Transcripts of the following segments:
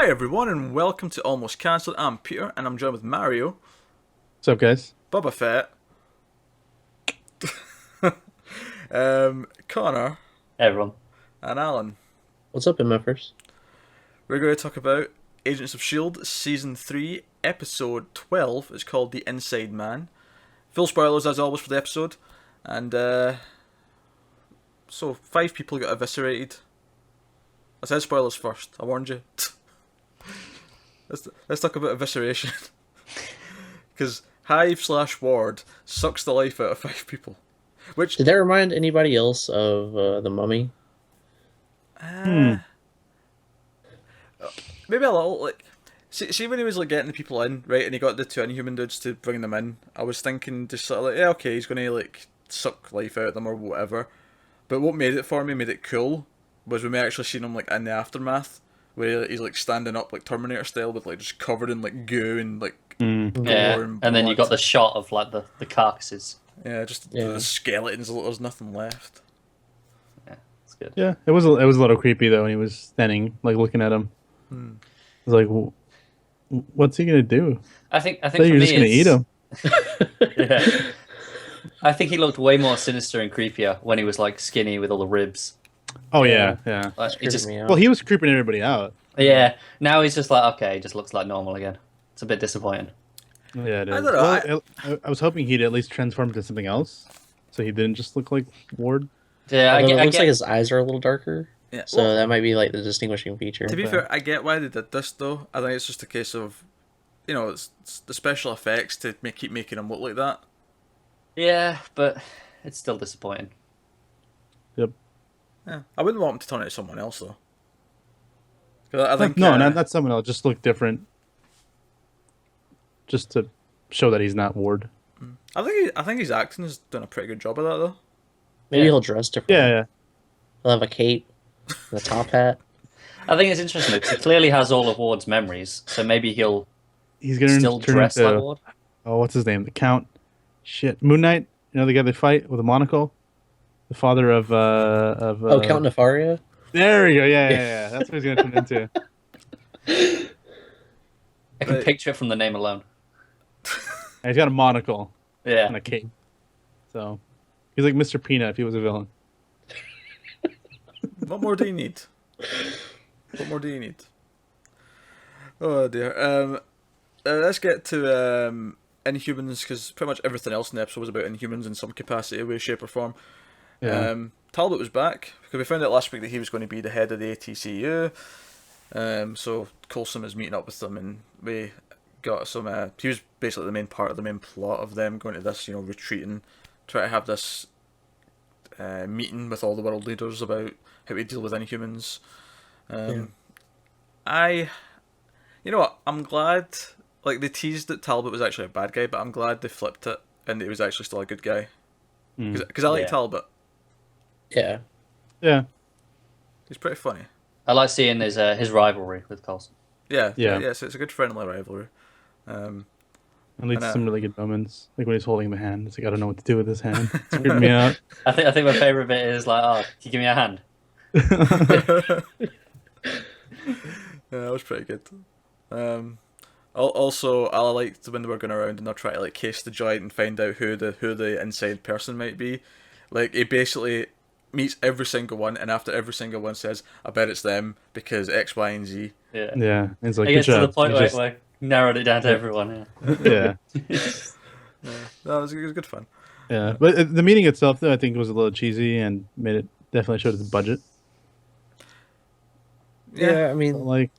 Hi everyone and welcome to Almost Cancelled. I'm Peter and I'm joined with Mario, What's up, guys? Boba Fett, Connor, Hey everyone. and Alan. What's up, MFers? We're going to talk about Agents of S.H.I.E.L.D. Season 3, Episode 12. It's called The Inside Man. Full spoilers as always for the episode. And so 5 people got eviscerated. I said spoilers first, I warned you. Let's talk about evisceration. Because Hive/Ward sucks the life out of 5 people. Which Did that remind anybody else of the Mummy? maybe a little, like, see when he was like getting the people in, right, and he got the 2 inhuman dudes to bring them in, I was thinking just sort of like, yeah, okay, he's gonna like suck life out of them or whatever. But what made it cool, was when we actually seen him like in the aftermath, where he's like standing up like Terminator style, with like just covered in like goo and like gore Yeah, and and then you got blood. the shot of like the carcasses. Yeah, just Yeah. the skeletons. There's nothing left. Yeah, it's good. Yeah, it was a little creepy though when he was standing, like looking at him. I was like, "What's he gonna do? I think I for thought you were me just gonna eat him." Yeah. I think he looked way more sinister and creepier when he was like skinny with all the ribs. Oh yeah, yeah. Like, it Creeping just me out. Well, he was creeping everybody out. yeah. Now he's just like okay, he just looks like normal again. It's a bit disappointing. Yeah, it is. I don't know, I was hoping he'd at least transform into something else, so he didn't just look like Ward. Yeah, Although it I looks get like his eyes are a little darker, Yeah. so Well, that might be like the distinguishing feature. to be Yeah. fair, I get why they did this though. I think it's just a case of, it's the special effects to keep making him look like that. yeah, but it's still disappointing. Yep. Yeah, I wouldn't want him to turn into someone else though. 'Cause I think No, not someone else. Just look different, just to show that he's not Ward. I think his acting has done a pretty good job of that though. Maybe Yeah. he'll dress different. Yeah, yeah. He'll have a cape, and a top hat. I think it's interesting because he clearly has all of Ward's memories, so maybe he'll He's gonna still turn dress into like Ward. what's his name? The Count. Shit, Moon Knight. You know the guy they fight with a monocle. The father of Oh, Count Nefaria? There we go. Yeah. That's what he's gonna turn into. I can Right. picture it from the name alone. And he's got a monocle Yeah. and a cape. So he's like Mr. Peanut if he was a villain. What more do you need? What more do you need? Oh dear. Let's get to Inhumans, because pretty much everything else in the episode was about Inhumans in some capacity, way, shape, or form. Yeah. Talbot was back because we found out last week that he was going to be the head of the ATCU. So Coulson is meeting up with them, and we got some. He was basically the main part of the main plot of them going to this, retreating, try to have this meeting with all the world leaders about how we deal with Inhumans. You know what? I'm glad. Like, they teased that Talbot was actually a bad guy, but I'm glad they flipped it and he was actually still a good guy. Because I like Yeah. Talbot. Yeah. Yeah. He's pretty funny. I like seeing his rivalry with Coulson. Yeah. Yeah. So it's a good friendly rivalry. And leads I to know. some really good moments. Like when he's holding the hand. It's like, I don't know what to do with this hand. It's weirding me out. I think my favorite bit is like, oh, can you give me a hand? Yeah, that was pretty good. Also, I liked when they were going around and they're trying to like case the joint and find out who the inside person might be. Like, he basically meets every single one, and after every single one says, "I bet it's them because X, Y, and Z." Yeah. Yeah. And it's like, It good gets to the job. point You where just- we narrowed it down to everyone. yeah. That was good fun. Yeah. But the meeting itself, though, I think was a little cheesy and definitely showed its budget. Yeah. I mean, Like,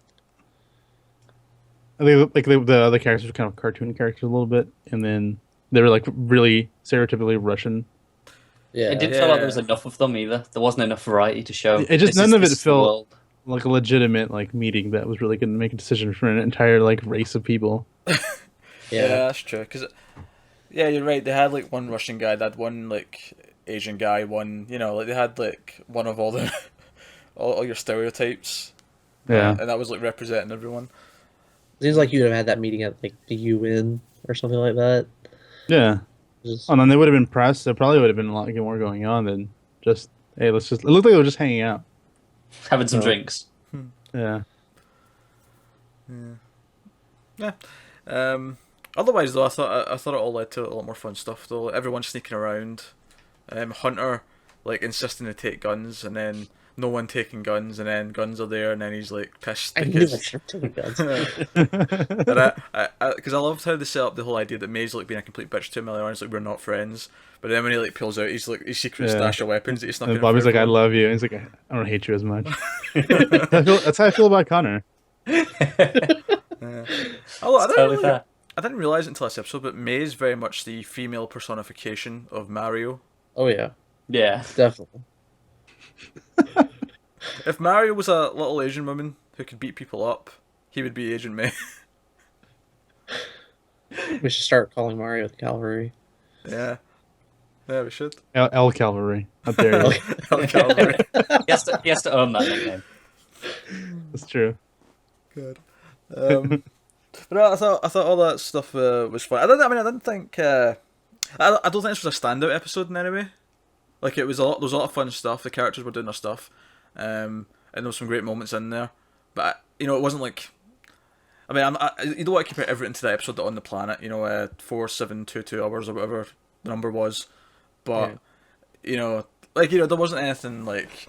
I think like the other characters were kind of cartoon characters a little bit, and then they were like really stereotypically Russian. yeah. It didn't feel like there was enough of them either. There wasn't enough variety to show. It just- none of it this is the felt- world. Like a legitimate like meeting that was really going to make a decision for an entire like race of people. Yeah, that's true. Cause, yeah, you're right. They had like one Russian guy, they had one like Asian guy, one like they had like one of all the all your stereotypes. Yeah. And that was like representing everyone. Seems like you would have had that meeting at like the UN or something like that. Yeah. Just, Oh, and then they would have been pressed. There probably would have been a lot more going on than just, hey, let's just. It looked like they were just hanging out. Having some No. drinks. Yeah. Yeah. Otherwise, though, I thought it all led to a lot more fun stuff. Though everyone sneaking around, Hunter like insisting to take guns, and then no one taking guns, and then guns are there, and then he's like pissed I knew I because. should have taken guns. And because I loved how they set up the whole idea that May's like being a complete bitch to him earlier on. It's like we're not friends, but then when he like pulls out his secret Yeah. stash of weapons that he snuck in. And Bobby's for like, "I everyone. love you." And he's like, "I don't hate you as much." That's how I feel about Connor. Although It's totally fair. I didn't realize it until this episode, but May is very much the female personification of Mario. Oh yeah, Yeah. definitely. If Mario was a little Asian woman who could beat people up, he would be Agent May. We should start calling Mario the Cavalry. Yeah. Yeah, we should. L Cavalry. How dare you? El Calvary. He has to own that nickname. That's true. Good. But no, I thought all that stuff was fun. I didn't think. I don't think this was a standout episode in any way. Like it was there was a lot of fun stuff. The characters were doing their stuff, and there was some great moments in there. But it wasn't like. I mean, you don't want to compare everything to the episode on the planet. 4722 hours or whatever the number was. But there wasn't anything like.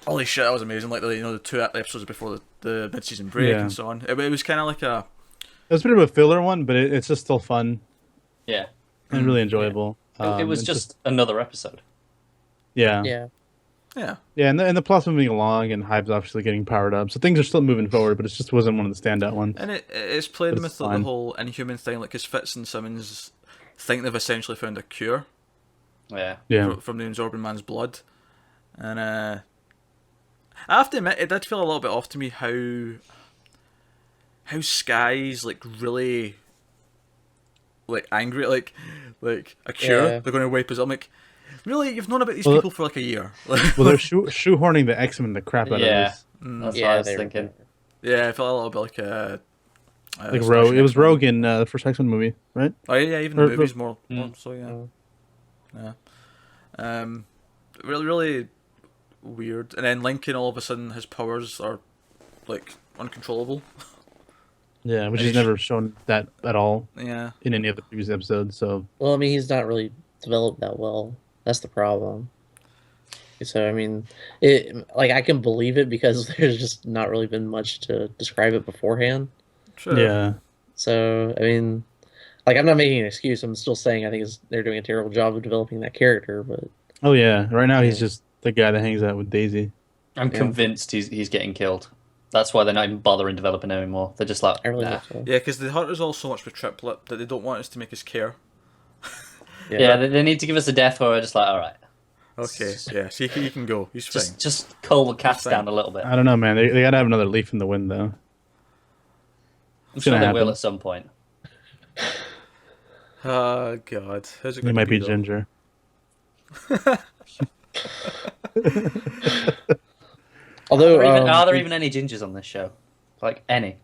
Holy shit, that was amazing! Like the two episodes before the mid-season break and so on. It was kind of like a. It was a bit of a filler one, but it's just still fun Yeah. and really enjoyable. It was it's just another episode. yeah. Yeah. Yeah. Yeah, and the plot's moving along, and Hype's obviously getting powered up, so things are still moving forward. But it just wasn't one of the standout ones. And it's playing But with it's the fine. whole inhuman thing, like, because Fitz and Simmons think they've essentially found a cure Yeah. Yeah, from the absorbing man's blood. And I have to admit, it did feel a little bit off to me how Sky's, like, really, like, angry, like a cure, Yeah. they're going to wipe us up. I'm like, really? You've known about these Well, people for, like, a year? well, they're shoehorning the X-Men the crap out Yeah. of this. That's Yeah, what I was they were- thinking. Yeah, I felt a little bit like Like Rogue, it was Rogue in the first X-Men movie, right? Oh yeah, even Or- the movies more Mm. so yeah. Oh. Yeah. Really weird. And then Lincoln, all of a sudden, his powers are like uncontrollable. Yeah, which And is he never shown that at all Yeah. in any of the previous episodes. So Well, I mean, he's not really developed that well. That's the problem. So, I mean, I can believe it because there's just not really been much to describe it beforehand. Sure. yeah, So, I mean, I'm not making an excuse. I'm still saying I think they're doing a terrible job of developing that character, but oh yeah. Right now he's Yeah. just the guy that hangs out with Daisy. I'm Yeah. convinced he's getting killed. That's why they're not even bothering developing him anymore. They're just like, I really nah. hope so. Yeah, because the Hunter's all so much with Triplet that they don't want us to make us care. Yeah, they need to give us a death where we're just like, all right, Okay, yeah, so he can go. He's fine. just cull the cast fine. down a little bit. I don't know, man. They gotta have another leaf in the wind, though. I'm sure gonna they will happen. at some point. Oh, God. How's it It going might to be though? Ginger. Although, Are there even any gingers on this show? Like any?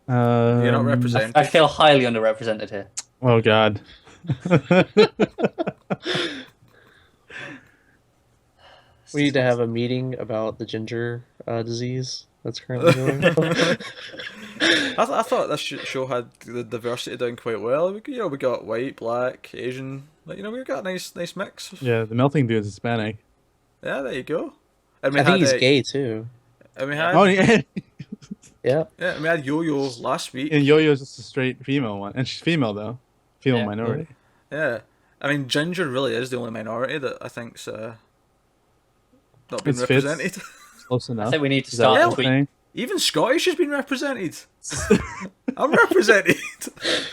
You're not represented. I feel highly underrepresented here. Oh God. we need to have a meeting about the ginger disease that's currently going on. I thought this show had the diversity down quite well. We got white, black, Asian. Like, we got a nice mix. Yeah, the melting dude's Hispanic. Yeah, there you go. And we I think had, he's gay too. And we had Oh yeah, Yeah. yeah, and we had Yo-Yo last week. and Yo-Yo's just a straight female one, and she's female though, female Yeah. minority. Yeah, I mean Ginger really is the only minority that I think's not been It's Fitz. represented. Close enough. I think we need to Is that start what a you're tweet. saying? Even Scottish has been represented. I'm represented.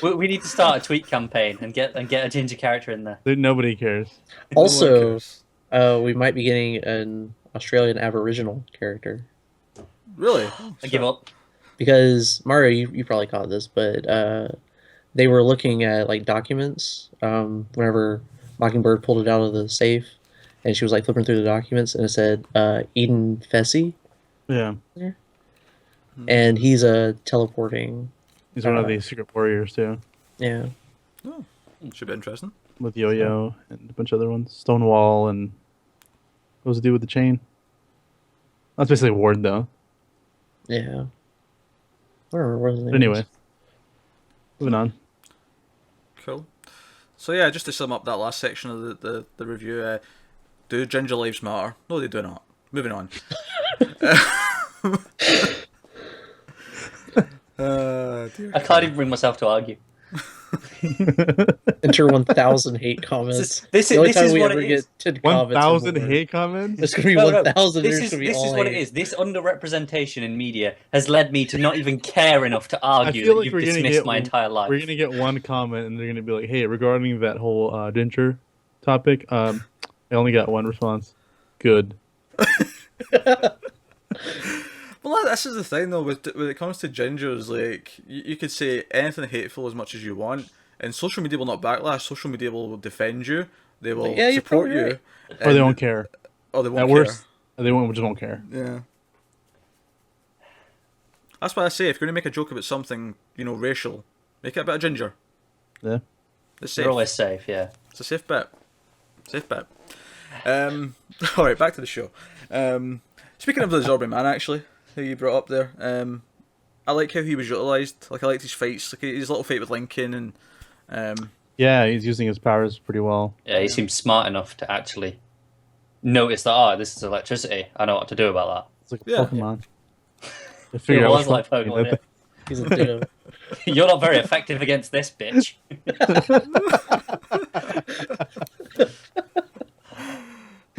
We need to start a tweet campaign and get a ginger character in there. Nobody cares. No one Also, cares. we might be getting an Australian Aboriginal character Really? I give up. because Mario, you probably caught this, but they were looking at documents whenever Mockingbird pulled it out of the safe, and she was flipping through the documents, and it said Eden Fessy, Yeah, and he's teleporting. he's one of the secret warriors too, Yeah. Oh, should be interesting. with Yo-Yo and a bunch of other ones. Stonewall and what was the dude with the chain? That's basically Ward though. Yeah. I don't remember what his name But anyway, is. moving on. Cool. So yeah, just to sum up that last section of the review, do ginger lives matter? No, they do not. Moving on. Dear I can't even bring myself to argue. Enter 1,000 hate comments. This The only is time we what ever it get is. 10 comments. 1,000 or more. hate comments. It's gonna be No, 1,000. This There's is gonna be this all is what it hate. is. This underrepresentation in media has led me to not even care enough to I argue feel that like you've we're gonna dismissed get my entire life. We're gonna get one comment, and they're gonna be like, "Hey, regarding that whole ginger topic, I only got one response. Good." Well, this is the thing though. When it comes to gingers, like you could say anything hateful as much as you want, and social media will not backlash. Social media will defend you. They will Yeah, you're support probably you, right. Or they won't care. or they won't At care. worst, they just won't care. Yeah. That's why I say if you're gonna make a joke about something, racial, make it about a ginger. Yeah. It's You're safe. always safe, yeah. It's a safe bet. Safe bet. All right, back to the show. Speaking of the Zorby man, actually, who you brought up there, I like how he was utilised. Like I liked his fights, like his little fight with Lincoln, and Yeah, he's using his powers pretty well. Yeah, he seems smart enough to actually notice that, this is electricity. I know what to do about It's like a Yeah. Pokemon. They that. figure It out was which like one- Pokemon, yeah. He's a ditto. You're not very effective against this bitch.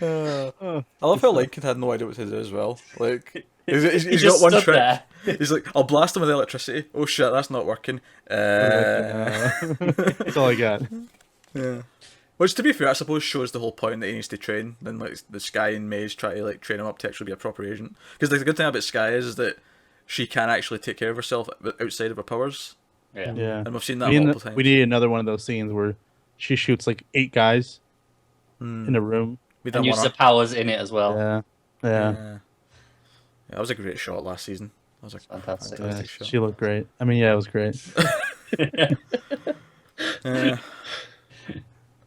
I love how Lincoln had no idea what to do as well. Like he's He got just one stood trick. there. He's like, I'll blast him with electricity. Oh shit, that's not working. That's all I got. Yeah. Which, to be fair, I suppose shows the whole point that he needs to train. Then, like, the Sky and Maze try to train him up to actually be a proper agent. Because the good thing about Sky is that she can actually take care of herself outside of her powers, Yeah. Yeah. and we've seen that multiple times. We need another one of those scenes where she shoots like 8 guys in a room. We And done use one the powers in it as well. Yeah. Yeah, that was a great shot last season. That was a Fantastic. fantastic shot. She looked great. I mean, yeah, it was great. Yeah.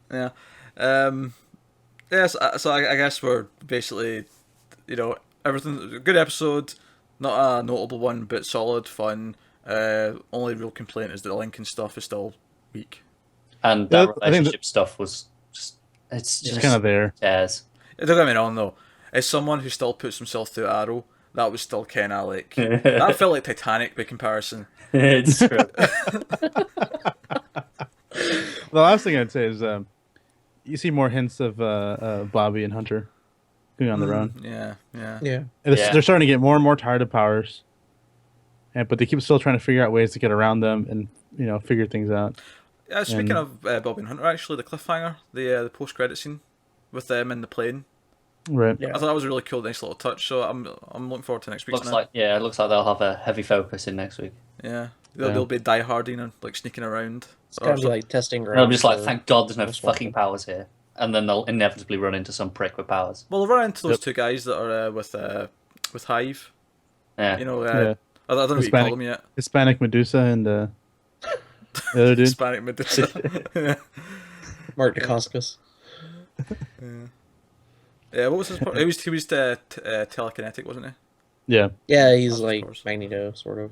Yeah. So I guess we're basically, everything. Good episode, not a notable one, but solid, fun. Only real complaint is that the Lincoln stuff is still weak. And Yeah, that I think relationship stuff was it's It's just kind of there. jazz. Don't get me wrong though. As someone who still puts himself through Arrow, that was still kind of like that felt like Titanic by comparison. It's true. The last thing I'd say is you see more hints of Bobby and Hunter going on their own. Yeah. Yeah. And Yeah. They're starting to get more and more tired of powers, but they keep still trying to figure out ways to get around them and figure things out. Speaking of Bobby and Hunter, actually, the cliffhanger, the post-credit scene with them in the plane, Right. Yeah. I thought that was a really cool, nice little touch. So I'm looking forward to next week's. It looks like they'll have a heavy focus in next week. Yeah, they'll be dieharding and like sneaking around. It's gotta be like testing ground. They'll be just like, for- thank God there's no this one. fucking powers here. And then they'll inevitably run into some prick with powers. Well, they'll run into those Yep. two guys that are with Hive. Yeah. You know, Yeah. I don't know what you call Hispanic. them yet. Hispanic Medusa and the other dude. Hispanic Medusa. Mark Dacascos. Yeah, what was his? He was telekinetic, wasn't he? Yeah. Yeah, he's Of like course. Magneto, sort of.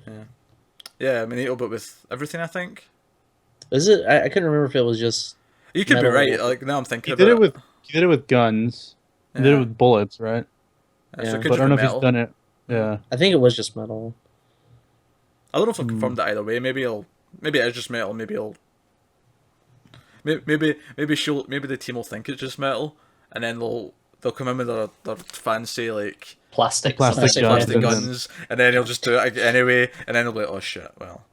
Yeah, Magneto, but with everything. I think Is it? I couldn't remember if it was just. you could be Metal. right. Like now, I'm thinking He about did it with guns. He did it with bullets, right? So Yeah. it could But I don't know just if be he's metal. done it. Yeah. I think it was just metal. I don't know if I'll confirm that either way. Maybe it is just metal. Maybe the team will think it's just metal, and then they'll come in with their fancy like Plastic. Plastic something. guns. plastic and then- guns, and then he'll just do it anyway, and then they'll be like, oh shit, well,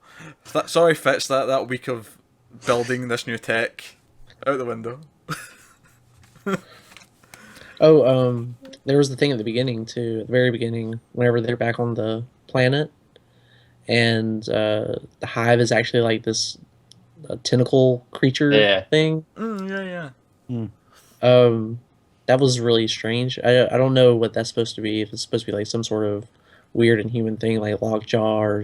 sorry Fitz, that week of building this new tech out the window. Oh, there was the thing at the beginning too. At the very beginning, whenever they're back on the planet, and the hive is actually like this tentacle creature Yeah. thing. Yeah. That was really strange. I don't know what that's supposed to be. If it's supposed to be like some sort of weird inhuman thing, like lockjaw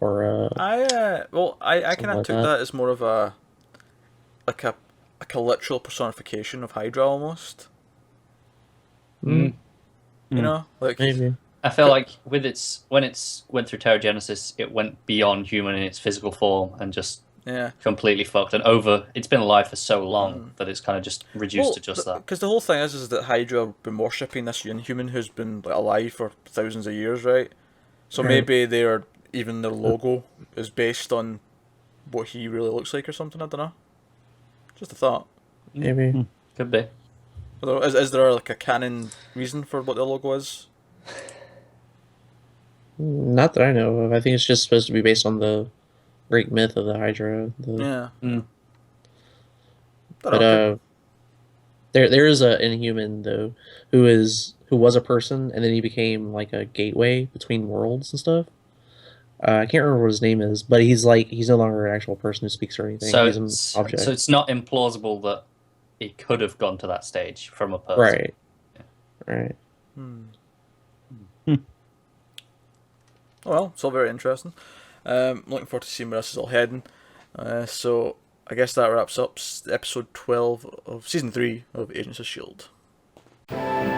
or I kind of like took that. that as more of a literal personification of Hydra almost. Mm. You know, like maybe. I feel like with when it's went through Terrigenesis, it went beyond human in its physical form and just Yeah. completely fucked. And it's been alive for so long that it's kind of just reduced to just that. Because the whole thing is that Hydra have been worshipping this Inhuman who's been like, alive for thousands of years, right? So Right. maybe their logo is based on what he really looks like or something. I don't know. Just a thought. Maybe. Could be. Is there like a canon reason for what the logo is? Not that I know of. I think it's just supposed to be based on the great myth of the Hydra. Yeah. Mm. But there is a Inhuman though who was a person and then he became like a gateway between worlds and stuff. I can't remember what his name is, but he's no longer an actual person who speaks or anything. So He's an it's, object. so it's not implausible that it could have gone to that stage from a person. Right. Right. Oh, well, it's all very interesting. Looking forward to seeing where this is all heading. So I guess that wraps up episode 12 of season 3 of Agents of S.H.I.E.L.D.